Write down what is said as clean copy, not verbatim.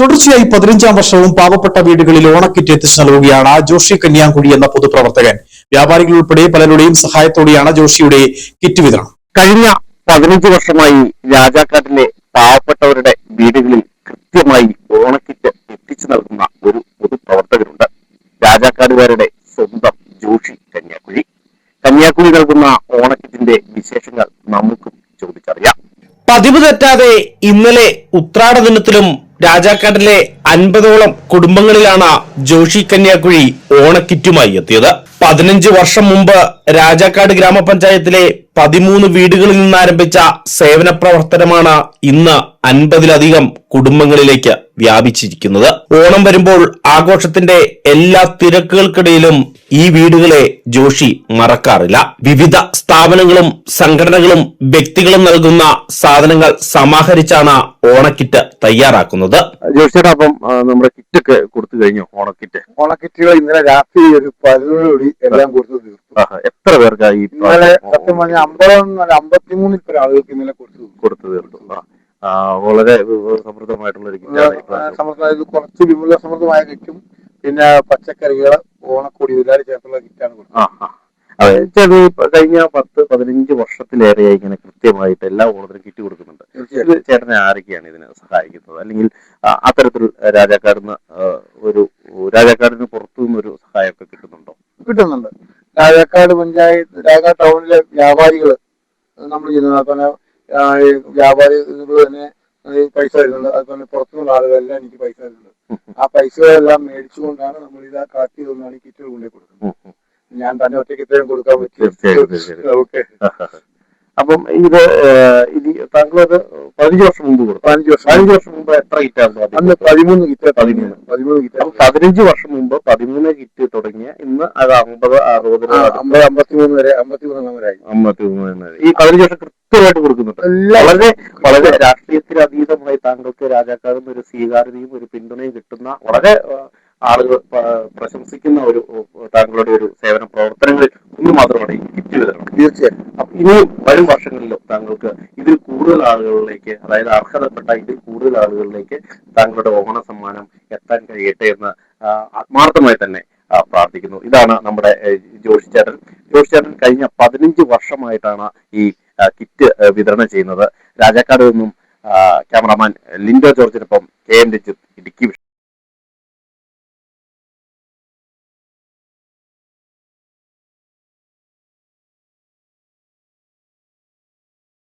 തുടർച്ചയായി 15-ാം വർഷവും പാവപ്പെട്ട വീടുകളിൽ ഓണക്കിറ്റ് എത്തിച്ചു നൽകുകയാണ് ജോഷി കന്യാകുഴി എന്ന പൊതുപ്രവർത്തകൻ. വ്യാപാരികൾ ഉൾപ്പെടെ പലരുടെയും സഹായത്തോടെയാണ് ജോഷിയുടെ കിറ്റ് വിതരണം. കഴിഞ്ഞ 15 വർഷമായി രാജാക്കാട്ടിലെ പാവപ്പെട്ടവരുടെ വീടുകളിൽ കൃത്യമായി ഓണക്കിറ്റ് എത്തിച്ചു നൽകുന്ന ഒരു പൊതുപ്രവർത്തകരുണ്ട്. രാജാക്കാടുകാരുടെ സ്വന്തം ജോഷി കന്യാകുഴി. കന്യാകുഴി നൽകുന്ന ഓണക്കിറ്റിന്റെ വിശേഷങ്ങൾ നമുക്കും ചോദിച്ചറിയാം. പതിവ് തെറ്റാതെ ഇന്നലെ ഉത്രാട ദിനത്തിലും രാജാക്കാട്ടിലെ 50ഓളം കുടുംബങ്ങളിലാണ് ജോഷി കന്യാകുഴി ഓണക്കിറ്റുമായി എത്തിയത്. 15 വർഷം മുമ്പ് രാജാക്കാട് ഗ്രാമപഞ്ചായത്തിലെ 13 വീടുകളിൽ നിന്നാരംഭിച്ച സേവന പ്രവർത്തനമാണ് ഇന്ന് 50ലധികം കുടുംബങ്ങളിലേക്ക് വ്യാപിച്ചിരിക്കുന്നത്. ഓണം വരുമ്പോൾ ആഘോഷത്തിന്റെ എല്ലാ തിരക്കുകൾക്കിടയിലും ഈ വീടുകളെ ജോഷി മറക്കാറില്ല. വിവിധ സ്ഥാപനങ്ങളും സംഘടനകളും വ്യക്തികളും നൽകുന്ന സാധനങ്ങൾ സമാഹരിച്ചാണ് ഓണക്കിറ്റ് തയ്യാറാക്കുന്നത്. ജോഷിയുടെ അപ്പം നമ്മുടെ കിറ്റൊക്കെ കൊടുത്തു കഴിഞ്ഞു. ഓണക്കിറ്റുകൾ ഇന്നലെ രാത്രി ഒരു 11 എല്ലാം കൊടുത്തു തീർത്തു. എത്ര പേർക്കായി ഇന്നലെ സത്യം പറഞ്ഞ 53 ആളുകൾക്ക് ഇന്നലെ കൊടുത്തു തീർത്തു. വളരെ സമൃദ്ധമായിട്ടുള്ള ഒരു കിറ്റാണ്. കുറച്ച് വിപുല സമൃദ്ധമായ കിറ്റും പിന്നെ പച്ചക്കറികള് ഓണക്കോടി ഇതെല്ലാം ചേർത്തുള്ള കിറ്റാണ് കൊടുത്തത്. അതെ, ചേട്ടൻ കഴിഞ്ഞ 10-15 വർഷത്തിലേറെയായി ഇങ്ങനെ കൃത്യമായിട്ട് എല്ലാ ഓണത്തിനും കിറ്റ് കൊടുക്കുന്നുണ്ട്. ഇത് ചേട്ടനെ ആരൊക്കെയാണ് ഇതിനെ സഹായിക്കുന്നത്? അല്ലെങ്കിൽ അത്തരത്തിൽ രാജാക്കാടിന് പുറത്തു നിന്നൊരു സഹായമൊക്കെ കിട്ടുന്നുണ്ടോ? കിട്ടുന്നുണ്ട്. രാജാക്കാട് പഞ്ചായത്ത് രാജാക്കാട് ടൗണിലെ വ്യാപാരികള് നമ്മൾ ചെയ്യുന്നത്. അതുപോലെ വ്യാപാരികൾ തന്നെ പൈസ തരുന്നുണ്ട്. അതുപോലെ പുറത്തുനിന്നുള്ള ആളുകളെല്ലാം എനിക്ക് പൈസ തരുന്നുണ്ട്. ആ പൈസകളെല്ലാം മേടിച്ചുകൊണ്ടാണ് നമ്മൾ ഇത് കളക്ട് ചെയ്തുകൊണ്ടാണ് ഈ കിറ്റുകൾ കൊണ്ടേ കൊടുക്കുന്നത്. ഞാൻ തന്നെ ഒറ്റയ്ക്ക് ഇത്രയും കൊടുക്കാൻ പറ്റും. ഓക്കെ. അപ്പം ഇത് താങ്കളത് 15 വർഷം മുമ്പ് കൊടുത്തു. 15 വർഷം മുമ്പ് എത്ര കിറ്റാണ്? അന്ന് 13 കിറ്റ്. 13 കിറ്റ്. 15 വർഷം മുമ്പ് 13 കിറ്റ് തുടങ്ങിയ ഇന്ന് അത് 50, 60, 53 വരെ 53 ഈ 15 വർഷം കൃത്യമായിട്ട് കൊടുക്കുന്നുണ്ട്. വളരെ രാഷ്ട്രീയത്തിന് അതീതമായി താങ്കൾക്ക് രാജാക്കാടുന്ന ഒരു സ്വീകാര്യതയും ഒരു പിന്തുണയും കിട്ടുന്ന, വളരെ ആളുകൾ പ്രശംസിക്കുന്ന ഒരു താങ്കളുടെ ഒരു സേവന പ്രവർത്തനങ്ങളിൽ ഒന്ന് മാത്രമാണ് ഈ കിറ്റ് വിതരണം. തീർച്ചയായും. ഇനി വരും വർഷങ്ങളിലും താങ്കൾക്ക് ഇതിൽ കൂടുതൽ ആളുകളിലേക്ക്, അതായത് അർഹതപ്പെട്ട ഇതിൽ കൂടുതൽ ആളുകളിലേക്ക് താങ്കളുടെ ഓണ സമ്മാനം എത്താൻ കഴിയട്ടെ എന്ന് ആത്മാർത്ഥമായി തന്നെ പ്രാർത്ഥിക്കുന്നു. ഇതാണ് നമ്മുടെ ജോഷി ചേട്ടൻ കഴിഞ്ഞ 15 വർഷമായിട്ടാണ് ഈ കിറ്റ് വിതരണം ചെയ്യുന്നത്. രാജാക്കാട് നിന്നും ക്യാമറാമാൻ ലിൻഡോ ജോർജിനൊപ്പം KN രഞ്ജിത്ത്, ഇടുക്കി.